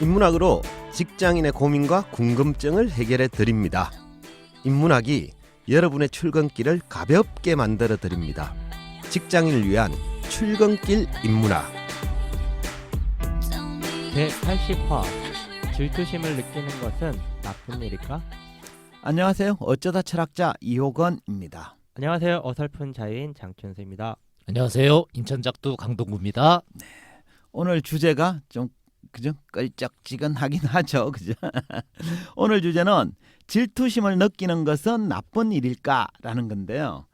인문학으로 직장인의 고민과 궁금증을 해결해 드립니다. 인문학이 여러분의 출근길을 가볍게 만들어 드립니다. 직장인을 위한 출근길 인문학. 제80화 질투심을 느끼는 것은 나쁜 일일까? 안녕하세요. 어쩌다 철학자 이호건입니다. 안녕하세요. 어설픈 자유인 장춘수입니다. 안녕하세요. 인천작두 강동구입니다. 오늘 주제가 좀 그죠? 끌쩍지근하긴 하죠. 그죠? 오늘 주제는 질투심을 느끼는 것은 나쁜 일일까라는 건데요.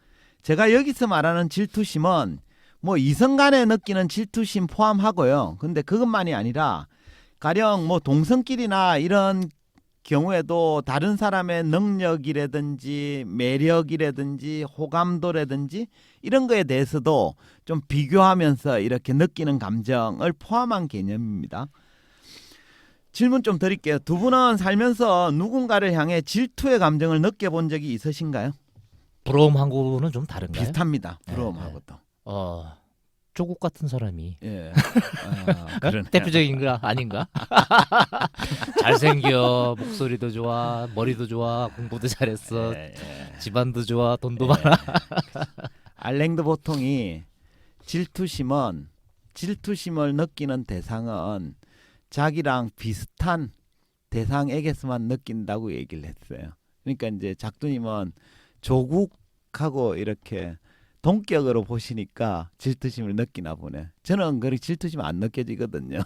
제가 여기서 말하는 질투심은 뭐 이성 간에 느끼는 질투심 포함하고요. 근데 그것만이 아니라 가령 뭐 동성끼리나 이런 경우에도 다른 사람의 능력이라든지 매력이라든지 호감도라든지 이런 거에 대해서도 좀 비교하면서 이렇게 느끼는 감정을 포함한 개념입니다. 질문 좀 드릴게요. 두 분은 살면서 누군가를 향해 질투의 감정을 느껴본 적이 있으신가요? 부러움하고는 좀 다른가요? 비슷합니다. 부러움하고도. 조국 같은 사람이 예. 대표적인가 아닌가? 잘생겨, 목소리도 좋아, 머리도 좋아, 공부도 잘했어, 집안도 좋아, 돈도 많아. 알랭드 보통이 질투심을 느끼는 대상은 자기랑 비슷한 대상에게서만 느낀다고 얘기를 했어요. 그러니까 이제 작두님은 조국하고 이렇게 동격으로 보시니까 질투심을 느끼나 보네. 저는 그렇게 질투심 안 느껴지거든요.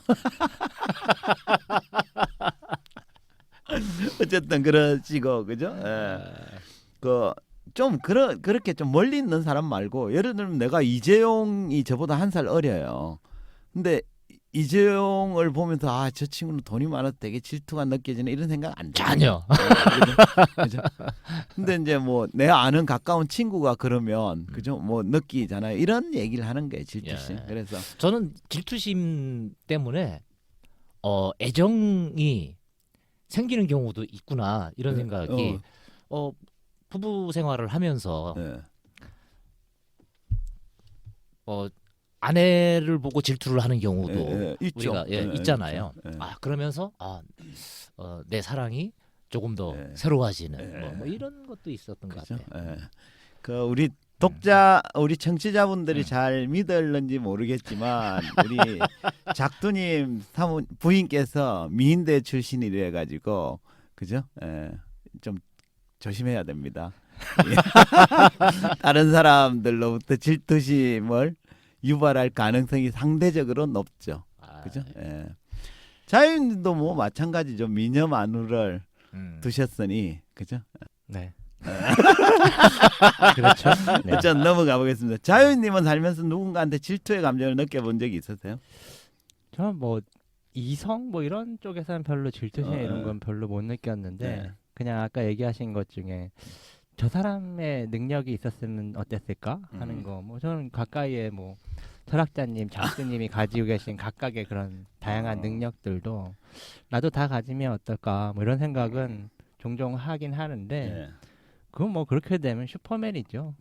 어쨌든 그러시고 그죠? 예. 그렇게 좀 멀리 있는 사람 말고 예를 들면 내가 이재용이 저보다 한 살 어려요. 근데 이재용을 보면서 저 친구는 돈이 많아서 되게 질투가 느껴지네 이런 생각 안 들어요. 전혀. 그죠? 근데 이제 뭐 내 아는 가까운 친구가 그러면 그죠? 뭐 느끼잖아요. 이런 얘기를 하는 거예요, 질투심. 예. 그래서 저는 질투심 때문에 애정이 생기는 경우도 있구나 이런 생각이 부부 생활을 하면서 네. 아내를 보고 질투를 하는 경우도 있죠. 우리가 있잖아요. 있죠. 그러면서 내 사랑이 조금 더 네. 새로워지는 뭐 이런 것도 있었던 것 그죠? 같아요. 우리 우리 청취자분들이 잘 믿을는지 모르겠지만 우리 작두님 부인께서 미인대 출신이래 가지고 그죠? 좀 조심해야 됩니다. 다른 사람들로부터 질투심을 유발할 가능성이 상대적으로 높죠. 그죠? 자유인도 뭐 마찬가지죠. 미녀 마누를 두셨으니 그죠? 네. 그렇죠. 네. 일단 넘어가 보겠습니다. 자유인님은 살면서 누군가한테 질투의 감정을 느껴본 적이 있으세요? 저는 뭐 이성 뭐 이런 쪽에서는 별로 질투심 이런 건 별로 못 느꼈는데 네. 그냥 아까 얘기하신 것 중에 저 사람의 능력이 있었으면 어땠을까 하는 거. 뭐 저는 가까이에 뭐 철학자님, 작가님이 가지고 계신 각각의 그런 다양한 능력들도 나도 다 가지면 어떨까 뭐 이런 생각은 종종 하긴 하는데 그건 뭐 그렇게 되면 슈퍼맨이죠.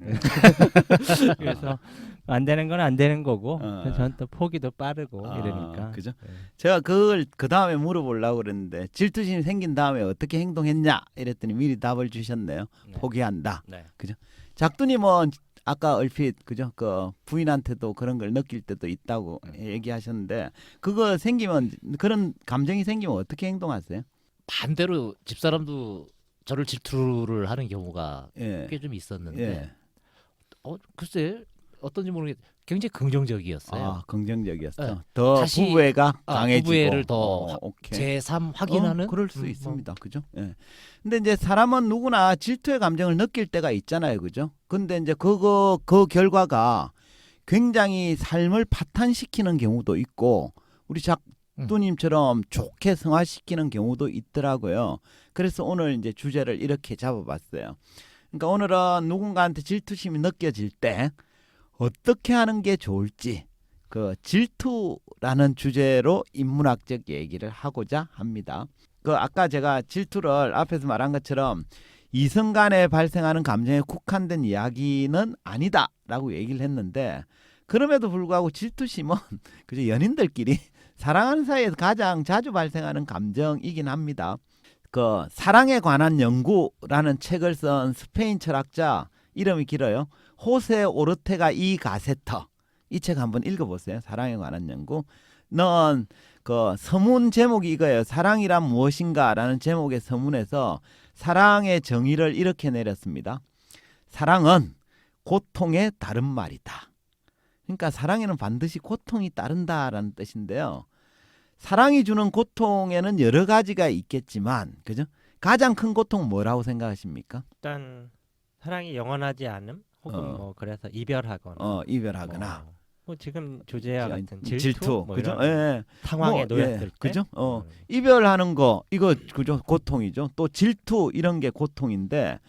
그래서 안 되는 건 안 되는 거고 저는 또 포기도 빠르고 이러니까. 그죠? 제가 그걸 그 다음에 물어보려고 그랬는데 질투심이 생긴 다음에 어떻게 행동했냐 이랬더니 미리 답을 주셨네요. 네. 포기한다. 네. 그죠? 작두님은 아까 얼핏 그죠? 그 부인한테도 그런 걸 느낄 때도 있다고 얘기하셨는데 그거 생기면 그런 감정이 생기면 어떻게 행동하세요? 반대로 집사람도 저를 질투를 하는 경우가 예. 꽤 좀 있었는데 예. 글쎄 어떤지 모르겠 굉장히 긍정적이었어요. 긍정적이었어. 네. 더 다시, 부부애가 강해지고 부부애를 더 오케이. 제3 확인하는 그럴 수 있습니다. 그죠? 예. 근데 이제 사람은 누구나 질투의 감정을 느낄 때가 있잖아요. 그죠? 근데 이제 그 결과가 굉장히 삶을 파탄시키는 경우도 있고 우리 작두님처럼 좋게 승화시키는 경우도 있더라고요. 그래서 오늘 이제 주제를 이렇게 잡아봤어요. 그러니까 오늘은 누군가한테 질투심이 느껴질 때 어떻게 하는 게 좋을지 그 질투라는 주제로 인문학적 얘기를 하고자 합니다. 아까 제가 질투를 앞에서 말한 것처럼 이성 간에 발생하는 감정에 국한된 이야기는 아니다라고 얘기를 했는데 그럼에도 불구하고 질투심은 그저 연인들끼리 사랑하는 사이에서 가장 자주 발생하는 감정이긴 합니다. 그 사랑에 관한 연구라는 책을 쓴 스페인 철학자 이름이 길어요. 호세 오르테가 이 가세터. 이 책 한번 읽어보세요. 사랑에 관한 연구. 넌 그 서문 제목이 이거예요. 사랑이란 무엇인가라는 제목의 서문에서 사랑의 정의를 이렇게 내렸습니다. 사랑은 고통의 다른 말이다. 그러니까 사랑에는 반드시 고통이 따른다라는 뜻인데요. 사랑이 주는 고통에는 여러 가지가 있겠지만, 그죠? 가장 큰 고통 뭐라고 생각하십니까? 일단 사랑이 영원하지 않음 혹은 뭐 그래서 이별하거나 이별하거나. 뭐 지금 주제와 자, 같은 질투, 뭐 그죠? 이런 예. 상황에 뭐, 놓였을 예, 때 그죠? 이별하는 거 이거 그죠? 고통이죠. 또 질투 이런 게 고통인데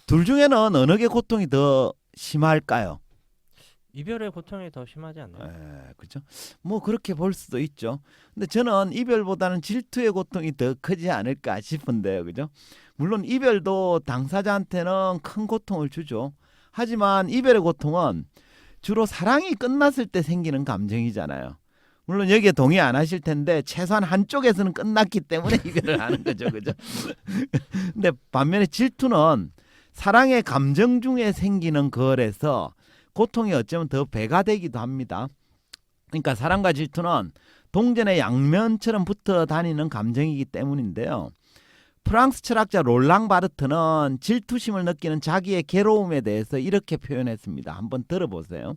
둘 중에는 어느 게 고통이 더 심할까요? 이별의 고통이 더 심하지 않나요? 그죠? 뭐 그렇게 볼 수도 있죠. 근데 저는 이별보다는 질투의 고통이 더 크지 않을까 싶은데요. 그죠? 물론 이별도 당사자한테는 큰 고통을 주죠. 하지만 이별의 고통은 주로 사랑이 끝났을 때 생기는 감정이잖아요. 물론 여기에 동의 안 하실 텐데 최소한 한쪽에서는 끝났기 때문에 이별을 하는 거죠. 그죠? 근데 반면에 질투는 사랑의 감정 중에 생기는 거라서 고통이 어쩌면 더 배가 되기도 합니다. 그러니까 사랑과 질투는 동전의 양면처럼 붙어 다니는 감정이기 때문인데요. 프랑스 철학자 롤랑 바르트는 질투심을 느끼는 자기의 괴로움에 대해서 이렇게 표현했습니다. 한번 들어보세요.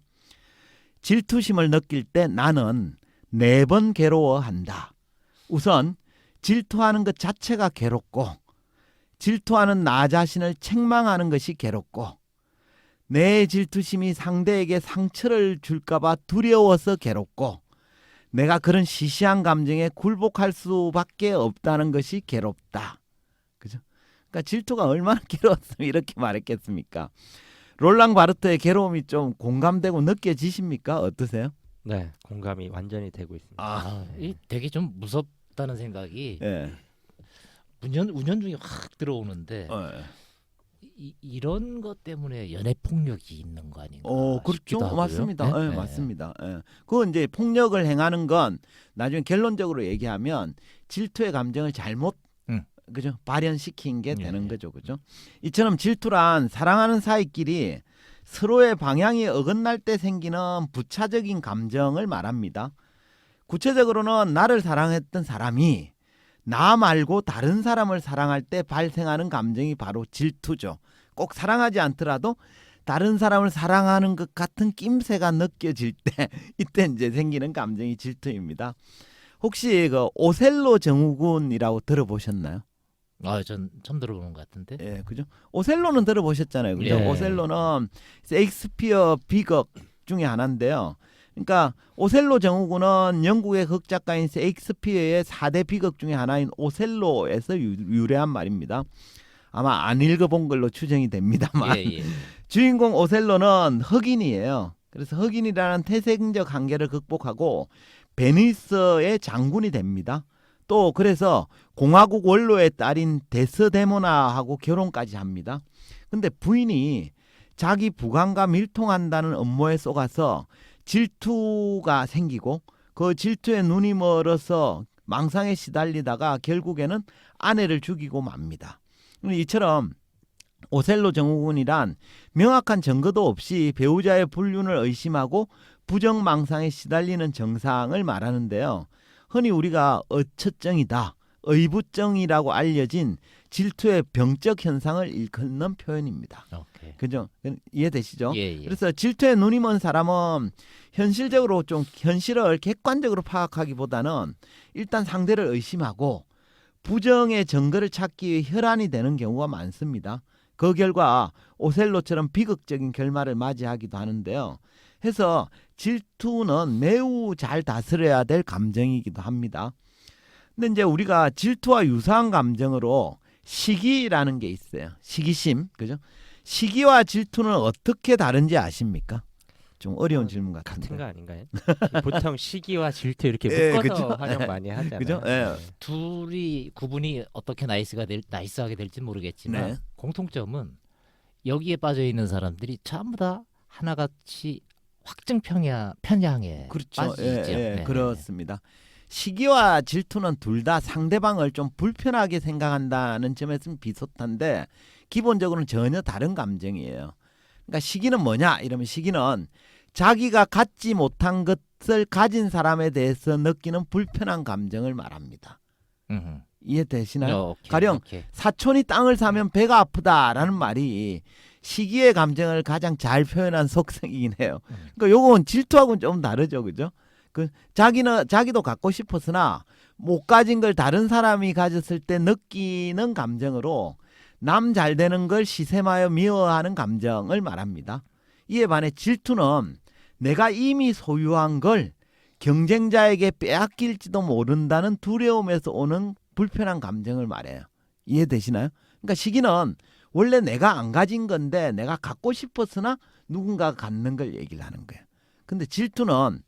질투심을 느낄 때 나는 4번 괴로워한다. 우선 질투하는 것 자체가 괴롭고, 질투하는 나 자신을 책망하는 것이 괴롭고, 내 질투심이 상대에게 상처를 줄까봐 두려워서 괴롭고, 내가 그런 시시한 감정에 굴복할 수밖에 없다는 것이 괴롭다. 그죠? 그러니까 질투가 얼마나 괴로웠으면 이렇게 말했겠습니까? 롤랑 바르트의 괴로움이 좀 공감되고 느껴지십니까? 어떠세요? 네, 공감이 완전히 되고 있습니다. 이 되게 좀 무섭다는 생각이 예. 운전 중에 확 들어오는데 이런 것 때문에 연애 폭력이 있는 거 아닌가? 그렇죠. 싶기도 하고요. 맞습니다. 네? 예, 맞습니다. 예. 그건 이제 폭력을 행하는 건 나중에 결론적으로 얘기하면 질투의 감정을 잘못 그죠? 발현시킨 게 되는 거죠. 그죠? 이처럼 질투란 사랑하는 사이끼리 서로의 방향이 어긋날 때 생기는 부차적인 감정을 말합니다. 구체적으로는 나를 사랑했던 사람이 나 말고 다른 사람을 사랑할 때 발생하는 감정이 바로 질투죠. 꼭 사랑하지 않더라도 다른 사람을 사랑하는 것 같은 낌새가 느껴질 때 이때 이제 생기는 감정이 질투입니다. 혹시 그 오셀로 증후군이라고 들어보셨나요? 전 처음 들어보는 것 같은데. 예, 그죠? 오셀로는 들어보셨잖아요. 그죠? 예. 오셀로는 셰익스피어 비극 중에 하나인데요. 그러니까 오셀로 증후군은 영국의 극작가인 셰익스피어의 4대 비극 중에 하나인 오셀로에서 유래한 말입니다. 아마 안 읽어본 걸로 추정이 됩니다만 예. 주인공 오셀로는 흑인이에요. 그래서 흑인이라는 태생적 한계를 극복하고 베니스의 장군이 됩니다. 또 그래서 공화국 원로의 딸인 데스데모나하고 결혼까지 합니다. 근데 부인이 자기 부관과 밀통한다는 음모에 속아서 질투가 생기고 그 질투에 눈이 멀어서 망상에 시달리다가 결국에는 아내를 죽이고 맙니다. 이처럼 오셀로 증후군이란 명확한 증거도 없이 배우자의 불륜을 의심하고 부정망상에 시달리는 증상을 말하는데요. 흔히 우리가 어처증이다, 의부증이라고 알려진 질투의 병적 현상을 일컫는 표현입니다. 오케이. 그죠? 이해되시죠? 예. 그래서 질투에 눈이 먼 사람은 현실적으로 좀 현실을 객관적으로 파악하기보다는 일단 상대를 의심하고 부정의 증거를 찾기 위해 혈안이 되는 경우가 많습니다. 그 결과 오셀로처럼 비극적인 결말을 맞이하기도 하는데요. 해서 질투는 매우 잘 다스려야 될 감정이기도 합니다. 근데 이제 우리가 질투와 유사한 감정으로 시기라는 게 있어요. 시기심, 그죠? 시기와 질투는 어떻게 다른지 아십니까? 좀 어려운 질문 같은데. 같은 거 아닌가요? 보통 시기와 질투 이렇게 예, 묶어서 그죠? 활용 많이 하잖아요. 그죠? 예. 둘이 구분이 어떻게 나이스하게 될지 모르겠지만 네. 공통점은 여기에 빠져 있는 사람들이 전부 다 하나같이 확증 편향에 그렇죠. 빠지죠. 예, 네. 그렇습니다. 시기와 질투는 둘 다 상대방을 좀 불편하게 생각한다는 점에서는 비슷한데 기본적으로는 전혀 다른 감정이에요. 그러니까 시기는 뭐냐 이러면 시기는 자기가 갖지 못한 것을 가진 사람에 대해서 느끼는 불편한 감정을 말합니다. 이해되시나요? 오케이, 가령 오케이. 사촌이 땅을 사면 배가 아프다라는 말이 시기의 감정을 가장 잘 표현한 속성이긴 해요. 그러니까 요건 질투하고는 좀 다르죠, 그죠? 자기도 갖고 싶었으나 못 가진 걸 다른 사람이 가졌을 때 느끼는 감정으로 남 잘 되는 걸 시샘하여 미워하는 감정을 말합니다. 이에 반해 질투는 내가 이미 소유한 걸 경쟁자에게 빼앗길지도 모른다는 두려움에서 오는 불편한 감정을 말해요. 이해되시나요? 그러니까 시기는 원래 내가 안 가진 건데 내가 갖고 싶었으나 누군가가 갖는 걸 얘기를 하는 거예요. 근데 질투는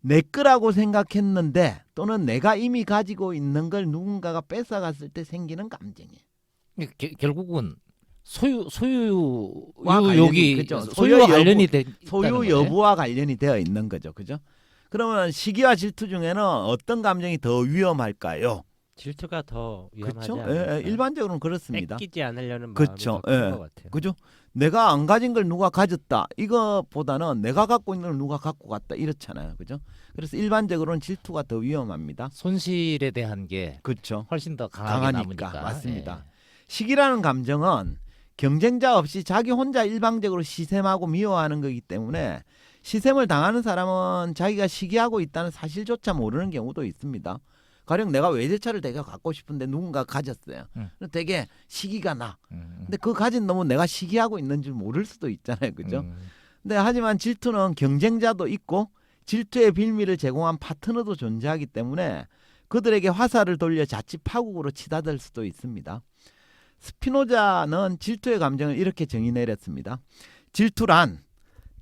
내 거라고 생각했는데 또는 내가 이미 가지고 있는 걸 누군가가 뺏어갔을 때 생기는 감정이에요. 결국은 소유욕이 그죠. 소유와 관련이 소유 여부와 관련이 되어 있는 거죠. 그죠? 그러면 시기와 질투 중에는 어떤 감정이 더 위험할까요? 질투가 더 위험하지 그렇죠? 않을까요? 일반적으로는 그렇습니다. 뺏기지 않으려는 마음이 그렇죠. 더 큰 것 같아요. 그죠? 내가 안 가진 걸 누가 가졌다. 이거보다는 내가 갖고 있는 걸 누가 갖고 갔다. 이렇잖아요. 그죠? 그래서 일반적으로는 질투가 더 위험합니다. 손실에 대한 게 그렇죠. 훨씬 더 강하게 강하니까. 남으니까. 맞습니다. 시기라는 감정은 경쟁자 없이 자기 혼자 일방적으로 시샘하고 미워하는 거기 때문에 시샘을 당하는 사람은 자기가 시기하고 있다는 사실조차 모르는 경우도 있습니다. 가령 내가 외제차를 되게 갖고 싶은데 누군가 가졌어요. 되게 시기가 나. 근데 그 가진 놈은 내가 시기하고 있는 줄 모를 수도 있잖아요. 그죠? 근데 하지만 질투는 경쟁자도 있고 질투의 빌미를 제공한 파트너도 존재하기 때문에 그들에게 화살을 돌려 자칫 파국으로 치닫을 수도 있습니다. 스피노자는 질투의 감정을 이렇게 정의 내렸습니다. 질투란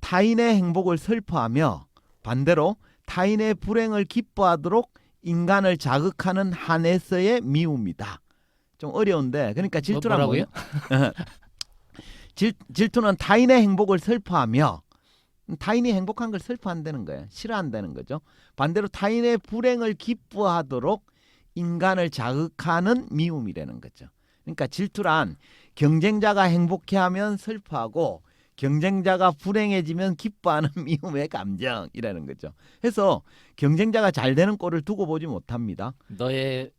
타인의 행복을 슬퍼하며 반대로 타인의 불행을 기뻐하도록 인간을 자극하는 한에서의 미움이다. 좀 어려운데 그러니까 질투란 뭐라고요? 질투는 타인의 행복을 슬퍼하며 타인이 행복한 걸 슬퍼한다는 거예요. 싫어한다는 거죠. 반대로 타인의 불행을 기뻐하도록 인간을 자극하는 미움이라는 거죠. 그러니까 질투란 경쟁자가 행복해하면 슬퍼하고 경쟁자가 불행해지면 기뻐하는 미움의 감정이라는 거죠. 해서 경쟁자가 잘 되는 꼴을 두고 보지 못합니다. 너의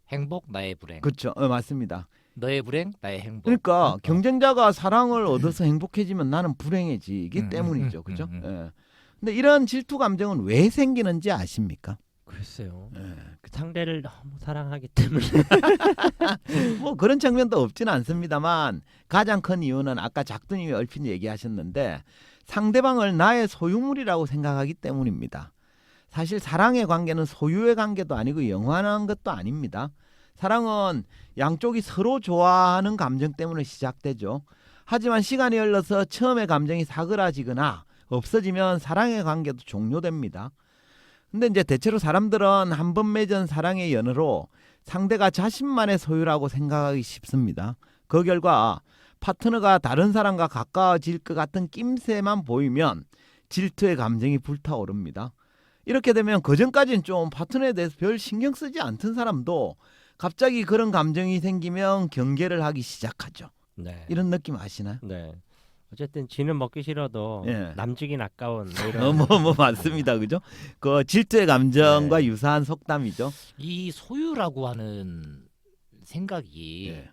행복 나의 불행. 그렇죠. 맞습니다. 너의 불행 나의 행복. 그러니까 경쟁자가 사랑을 얻어서 행복해지면 나는 불행해지기 때문이죠. 그죠? 예. 근데 이런 질투 감정은 왜 생기는지 아십니까? 글쎄요. 예. 그 상대를 너무 사랑하기 때문에 뭐 그런 측면도 없지는 않습니다만 가장 큰 이유는 아까 작두님이 얼핏 얘기하셨는데 상대방을 나의 소유물이라고 생각하기 때문입니다. 사실 사랑의 관계는 소유의 관계도 아니고 영원한 것도 아닙니다. 사랑은 양쪽이 서로 좋아하는 감정 때문에 시작되죠. 하지만 시간이 흘러서 처음의 감정이 사그라지거나 없어지면 사랑의 관계도 종료됩니다. 근데 이제 대체로 사람들은 한 번 맺은 사랑의 연으로 상대가 자신만의 소유라고 생각하기 쉽습니다. 그 결과 파트너가 다른 사람과 가까워질 것 같은 낌새만 보이면 질투의 감정이 불타오릅니다. 이렇게 되면 그전까지는 좀 파트너에 대해서 별 신경 쓰지 않던 사람도 갑자기 그런 감정이 생기면 경계를 하기 시작하죠. 네. 이런 느낌 아시나요? 네. 어쨌든 쥐는 먹기 싫어도 예. 남주긴 아까운 뭐 이런 뭐 맞습니다. 그죠? 그 질투의 감정과 유사한 속담이죠. 이 소유라고 하는 생각이 예.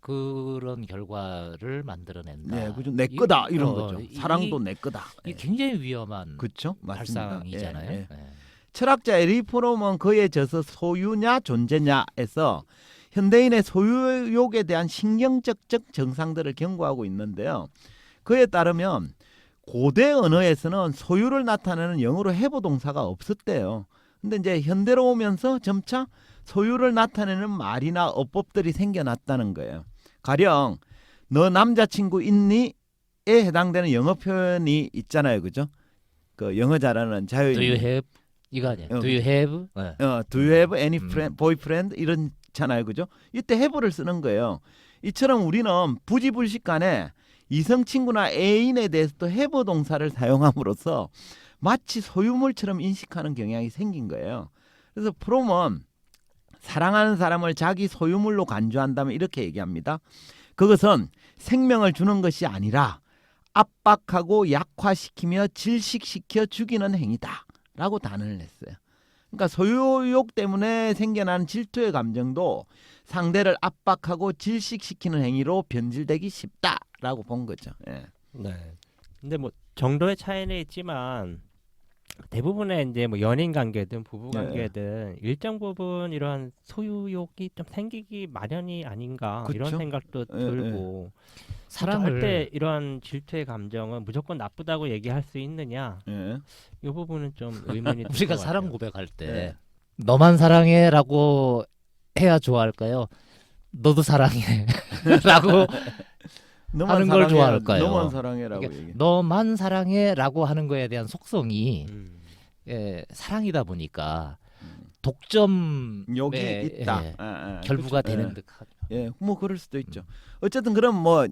그런 결과를 만들어낸다. 네, 그죠. 내 거다 이런 어, 거죠. 이- 사랑도 내 거다. 이게 예. 굉장히 위험한 그렇죠? 맞습니다. 발상이잖아요. 예, 예. 예. 철학자 에릭 프롬은 그에 져서 소유냐 존재냐에서 현대인의 소유욕에 대한 신경적 정상들을 경고하고 있는데요. 그에 따르면 고대 언어에서는 소유를 나타내는 영어로 have 동사가 없었대요. 근데 이제 현대로 오면서 점차 소유를 나타내는 말이나 어법들이 생겨났다는 거예요. 가령 너 남자친구 있니?에 해당되는 영어 표현이 있잖아요. 그죠? 그 영어 잘하는 자유인 Do you have 이거 아니야? 어, Do you have? 네. Do you have any friend, boyfriend 이런잖아요, 그죠? 이때 have를 쓰는 거예요. 이처럼 우리는 부지불식간에 이성 친구나 애인에 대해서도 have 동사를 사용함으로써 마치 소유물처럼 인식하는 경향이 생긴 거예요. 그래서 프롬은 사랑하는 사람을 자기 소유물로 간주한다면 이렇게 얘기합니다. 그것은 생명을 주는 것이 아니라 압박하고 약화시키며 질식시켜 죽이는 행위다라고 단언을 했어요. 그러니까 소유욕 때문에 생겨나는 질투의 감정도 상대를 압박하고 질식시키는 행위로 변질되기 쉽다라고 본 거죠. 예. 네. 근데 뭐 정도의 차이는 있지만 대부분의 이제 뭐 연인 관계든 부부 네. 관계든 일정 부분 이런 소유욕이 좀 생기기 마련이 아닌가 이런 그쵸? 생각도 들고 사랑을 절대 이런 질투의 감정은 무조건 나쁘다고 얘기할 수 있느냐 예. 이 부분은 좀 의문이 들 우리가 것 사랑 같아요. 고백할 때 네. 너만 사랑해라고 해야 좋아할까요? 너도 사랑해라고 너만 하는 걸 사랑해, 좋아할까요? 너만 사랑해라고 그러니까 얘기. 너만 사랑해라고 하는 거에 대한 속성이 사랑이다 음. 보니까 독점 욕이 네, 있다. 예, 그렇죠. 결부가 되는 예. 듯하죠. 예, 뭐 그럴 수도 있죠. 어쨌든 그럼 뭐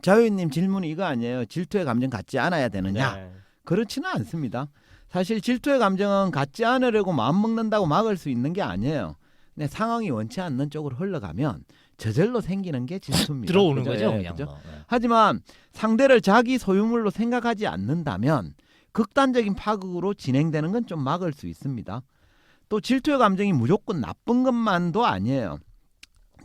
자유님 질문이 이거 아니에요. 질투의 감정 갖지 않아야 되느냐? 네. 그렇지는 않습니다. 사실 질투의 감정은 갖지 않으려고 마음 먹는다고 막을 수 있는 게 아니에요. 근데 상황이 원치 않는 쪽으로 흘러가면 저절로 생기는 게 질투입니다. 들어오는 그죠? 거죠, 예, 그냥. 그죠? 뭐. 예. 하지만 상대를 자기 소유물로 생각하지 않는다면 극단적인 파극으로 진행되는 건 좀 막을 수 있습니다. 또 질투의 감정이 무조건 나쁜 것만도 아니에요.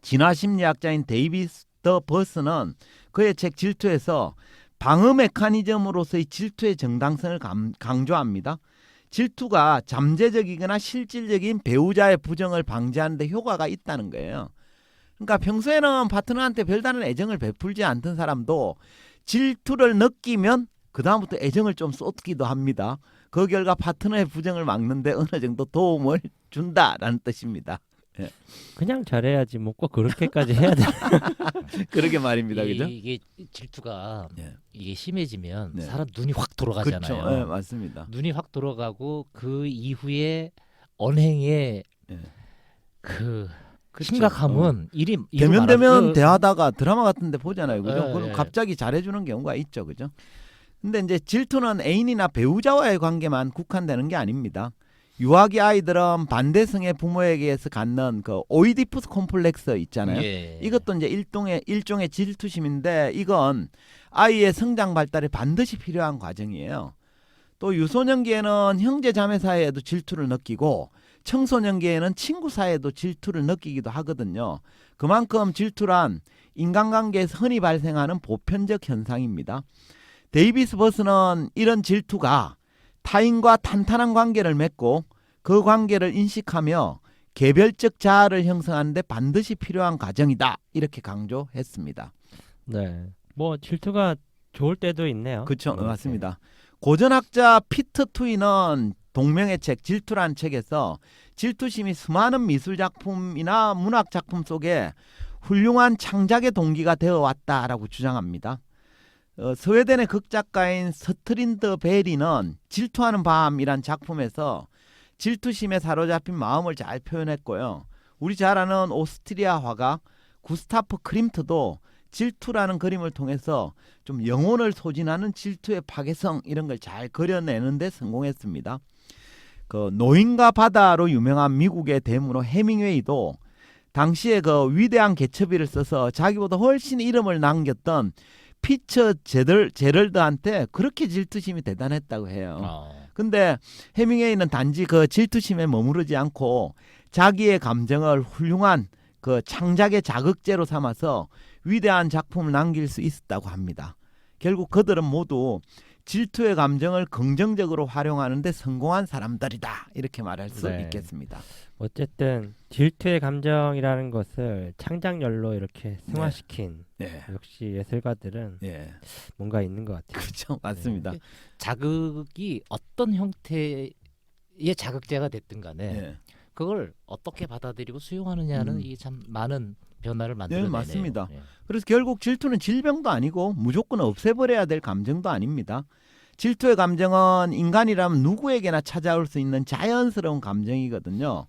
진화 심리학자인 데이비스 더 버스는 그의 책 질투에서 방어 메커니즘으로서의 질투의 정당성을 강조합니다. 질투가 잠재적이거나 실질적인 배우자의 부정을 방지하는 데 효과가 있다는 거예요. 그러니까 평소에는 파트너한테 별다른 애정을 베풀지 않던 사람도 질투를 느끼면 그 다음부터 애정을 좀 쏟기도 합니다. 그 결과 파트너의 부정을 막는데 어느 정도 도움을 준다라는 뜻입니다. 그냥 잘해야지 뭐 꼭 그렇게까지 해야 돼. 그러게 말입니다. 그죠? 이게 질투가 예. 이게 심해지면 네. 사람 눈이 확 돌아가잖아요. 그렇죠. 예, 맞습니다. 눈이 확 돌아가고 그 이후에 언행의 예. 그 그렇죠. 심각함은 일이 대면 대하다가 드라마 같은데 보잖아요, 그죠? 예, 그럼 예. 갑자기 잘해주는 경우가 있죠, 그죠? 근데 이제 질투는 애인이나 배우자와의 관계만 국한되는 게 아닙니다. 유아기 아이들은 반대성의 부모에게서 갖는 그 오이디푸스 콤플렉스 있잖아요. 예. 이것도 이제 일종의 질투심인데 이건 아이의 성장 발달에 반드시 필요한 과정이에요. 또 유소년기에는 형제 자매 사이에도 질투를 느끼고 청소년기에는 친구 사이에도 질투를 느끼기도 하거든요. 그만큼 질투란 인간관계에서 흔히 발생하는 보편적 현상입니다. 데이비스 버스는 이런 질투가 타인과 탄탄한 관계를 맺고 그 관계를 인식하며 개별적 자아를 형성하는 데 반드시 필요한 과정이다. 이렇게 강조했습니다. 네. 뭐 질투가 좋을 때도 있네요. 그렇죠. 뭐 이렇게. 맞습니다. 고전학자 피터 투이는 동명의 책 질투라는 책에서 질투심이 수많은 미술 작품이나 문학 작품 속에 훌륭한 창작의 동기가 되어 왔다라고 주장합니다. 스웨덴의 극작가인 스트린드 베리는 질투하는 밤이란 작품에서 질투심에 사로잡힌 마음을 잘 표현했고요. 우리 잘 아는 오스트리아 화가 구스타프 크림트도 질투라는 그림을 통해서 좀 영혼을 소진하는 질투의 파괴성 이런 걸 잘 그려내는 데 성공했습니다. 그 노인과 바다로 유명한 미국의 대문호 해밍웨이도 당시에 그 위대한 개츠비를 써서 자기보다 훨씬 이름을 남겼던 피처 제럴드한테 그렇게 질투심이 대단했다고 해요. 근데 해밍웨이는 단지 그 질투심에 머무르지 않고 자기의 감정을 훌륭한 그 창작의 자극제로 삼아서 위대한 작품을 남길 수 있었다고 합니다. 결국 그들은 모두 질투의 감정을 긍정적으로 활용하는 데 성공한 사람들이다. 이렇게 말할 수 네. 있겠습니다. 어쨌든 질투의 감정이라는 것을 창작열로 이렇게 승화시킨 네. 역시 예술가들은 예. 뭔가 있는 것 같아요. 그렇죠. 맞습니다. 자극이 어떤 형태의 자극제가 됐든 간에 예. 그걸 어떻게 받아들이고 수용하느냐는 이게 참 많은 변화를 만들어내네요. 맞습니다. 예. 그래서 결국 질투는 질병도 아니고 무조건 없애버려야 될 감정도 아닙니다. 질투의 감정은 인간이라면 누구에게나 찾아올 수 있는 자연스러운 감정이거든요.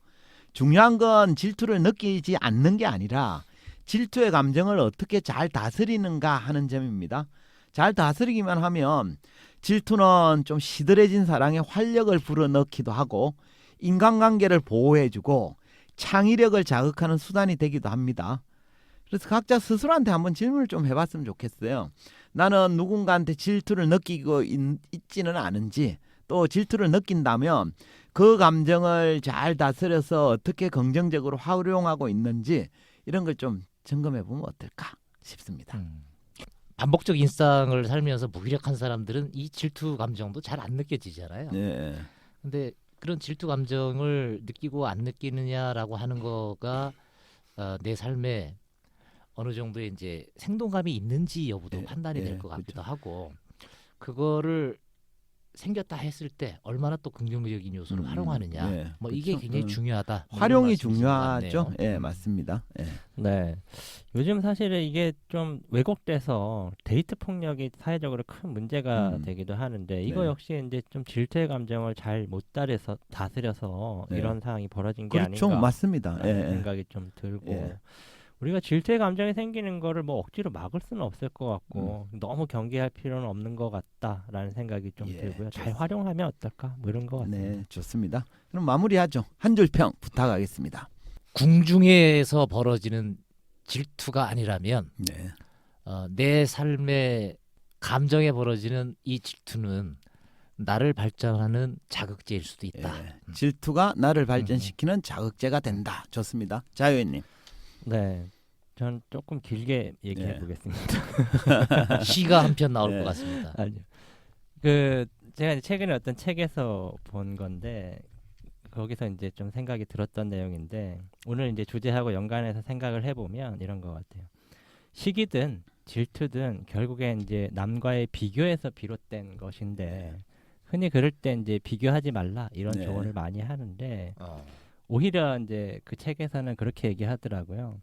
중요한 건 질투를 느끼지 않는 게 아니라 질투의 감정을 어떻게 잘 다스리는가 하는 점입니다. 잘 다스리기만 하면 질투는 좀 시들해진 사랑에 활력을 불어넣기도 하고 인간관계를 보호해주고 창의력을 자극하는 수단이 되기도 합니다. 그래서 각자 스스로한테 한번 질문을 좀 해봤으면 좋겠어요. 나는 누군가한테 질투를 느끼고 있지는 않은지, 또 질투를 느낀다면 그 감정을 잘 다스려서 어떻게 긍정적으로 활용하고 있는지 이런 걸 좀 점검해 보면 어떨까 싶습니다. 반복적 일상을 살면서 무기력한 사람들은 이 질투 감정도 잘 안 느껴지잖아요. 예. 근데 그런 질투 감정을 느끼고 안 느끼느냐라고 하는 거가 내 삶에 어느 정도의 이제 생동감이 있는지 여부도 예, 판단이 예, 될 것 같기도 그렇죠. 하고, 그거를 생겼다 했을 때 얼마나 또 긍정적인 요소를 활용하느냐, 예, 뭐 이게 그렇죠. 굉장히 중요하다. 뭐 이런 활용이 말씀이신 것 중요하죠. 같네요. 예, 맞습니다. 예. 네. 요즘 사실은 이게 좀 왜곡돼서 데이트 폭력이 사회적으로 큰 문제가 되기도 하는데 이거 네. 역시 이제 좀 질투의 감정을 잘 못 다스려서 네. 이런 상황이 벌어진 게 그렇죠. 아닌가 맞습니다. 예, 라는 예. 생각이 좀 들고 예. 우리가 질투의 감정이 생기는 거를 뭐 억지로 막을 수는 없을 것 같고 너무 경계할 필요는 없는 것 같다라는 생각이 좀 예, 들고요. 잘 좋습니다. 활용하면 어떨까 뭐 이런 것 같습니다. 네, 좋습니다. 그럼 마무리하죠. 한 줄 평 부탁하겠습니다. 궁중에서 벌어지는 질투가 아니라면 네. 내 삶의 감정에 벌어지는 이 질투는 나를 발전하는 자극제일 수도 있다. 예. 질투가 나를 발전시키는 자극제가 된다. 좋습니다. 자, 의원님. 네. 전 조금 길게 얘기해 네. 보겠습니다. 시가 한 편 나올 네. 것 같습니다. 아니요. 그 제가 이제 최근에 어떤 책에서 본 건데 거기서 이제 좀 생각이 들었던 내용인데 오늘 이제 주제하고 연관해서 생각을 해보면 이런 것 같아요. 시기든 질투든 결국엔 이제 남과의 비교에서 비롯된 것인데 흔히 그럴 때 이제 비교하지 말라 이런 네. 조언을 많이 하는데 오히려 이제 그 책에서는 그렇게 얘기하더라고요.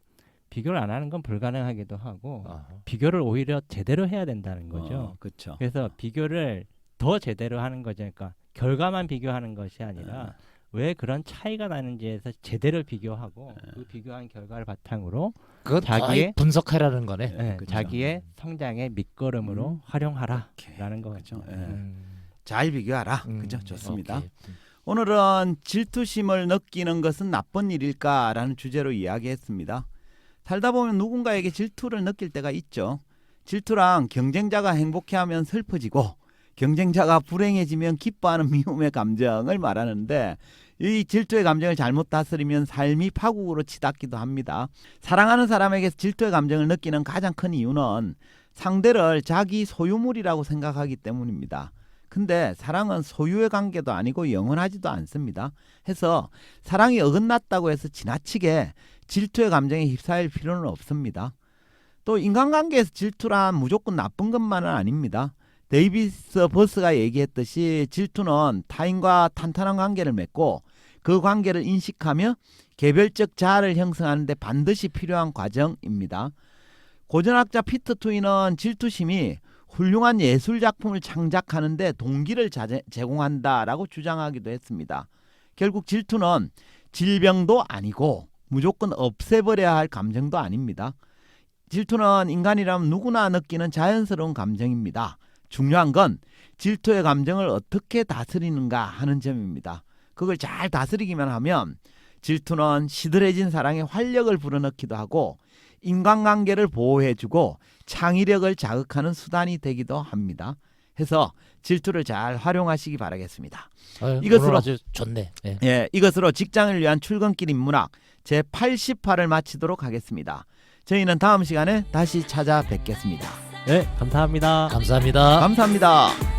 비교를 안 하는 건 불가능하기도 하고 비교를 오히려 제대로 해야 된다는 거죠. 그렇죠. 그래서 비교를 더 제대로 하는 거죠. 그러니까 결과만 비교하는 것이 아니라 왜 그런 차이가 나는지에서 제대로 비교하고 그 비교한 결과를 바탕으로 그건 거의 분석하라는 거네. 네, 그렇죠. 자기의 성장의 밑거름으로 활용하라라는 오케이. 거 그렇죠. 같죠. 예. 잘 비교하라. 그죠? 좋습니다. 오케이. 오늘은 질투심을 느끼는 것은 나쁜 일일까라는 주제로 이야기했습니다. 살다 보면 누군가에게 질투를 느낄 때가 있죠. 질투랑 경쟁자가 행복해하면 슬퍼지고 경쟁자가 불행해지면 기뻐하는 미움의 감정을 말하는데 이 질투의 감정을 잘못 다스리면 삶이 파국으로 치닫기도 합니다. 사랑하는 사람에게서 질투의 감정을 느끼는 가장 큰 이유는 상대를 자기 소유물이라고 생각하기 때문입니다. 근데 사랑은 소유의 관계도 아니고 영원하지도 않습니다. 해서 사랑이 어긋났다고 해서 지나치게 질투의 감정에 휩싸일 필요는 없습니다. 또 인간관계에서 질투란 무조건 나쁜 것만은 아닙니다. 데이비스 버스가 얘기했듯이 질투는 타인과 탄탄한 관계를 맺고 그 관계를 인식하며 개별적 자아를 형성하는 데 반드시 필요한 과정입니다. 고전학자 피터 투이는 질투심이 훌륭한 예술 작품을 창작하는 데 동기를 제공한다라고 주장하기도 했습니다. 결국 질투는 질병도 아니고 무조건 없애버려야 할 감정도 아닙니다. 질투는 인간이라면 누구나 느끼는 자연스러운 감정입니다. 중요한 건 질투의 감정을 어떻게 다스리는가 하는 점입니다. 그걸 잘 다스리기만 하면 질투는 시들해진 사랑에 활력을 불어넣기도 하고 인간관계를 보호해주고 창의력을 자극하는 수단이 되기도 합니다. 해서 질투를 잘 활용하시기 바라겠습니다. 이것으로 오늘 아주 좋네. 예. 예, 이것으로 직장을 위한 출근길 인문학 제88을 마치도록 하겠습니다. 저희는 다음 시간에 다시 찾아뵙겠습니다. 네, 감사합니다. 감사합니다. 감사합니다.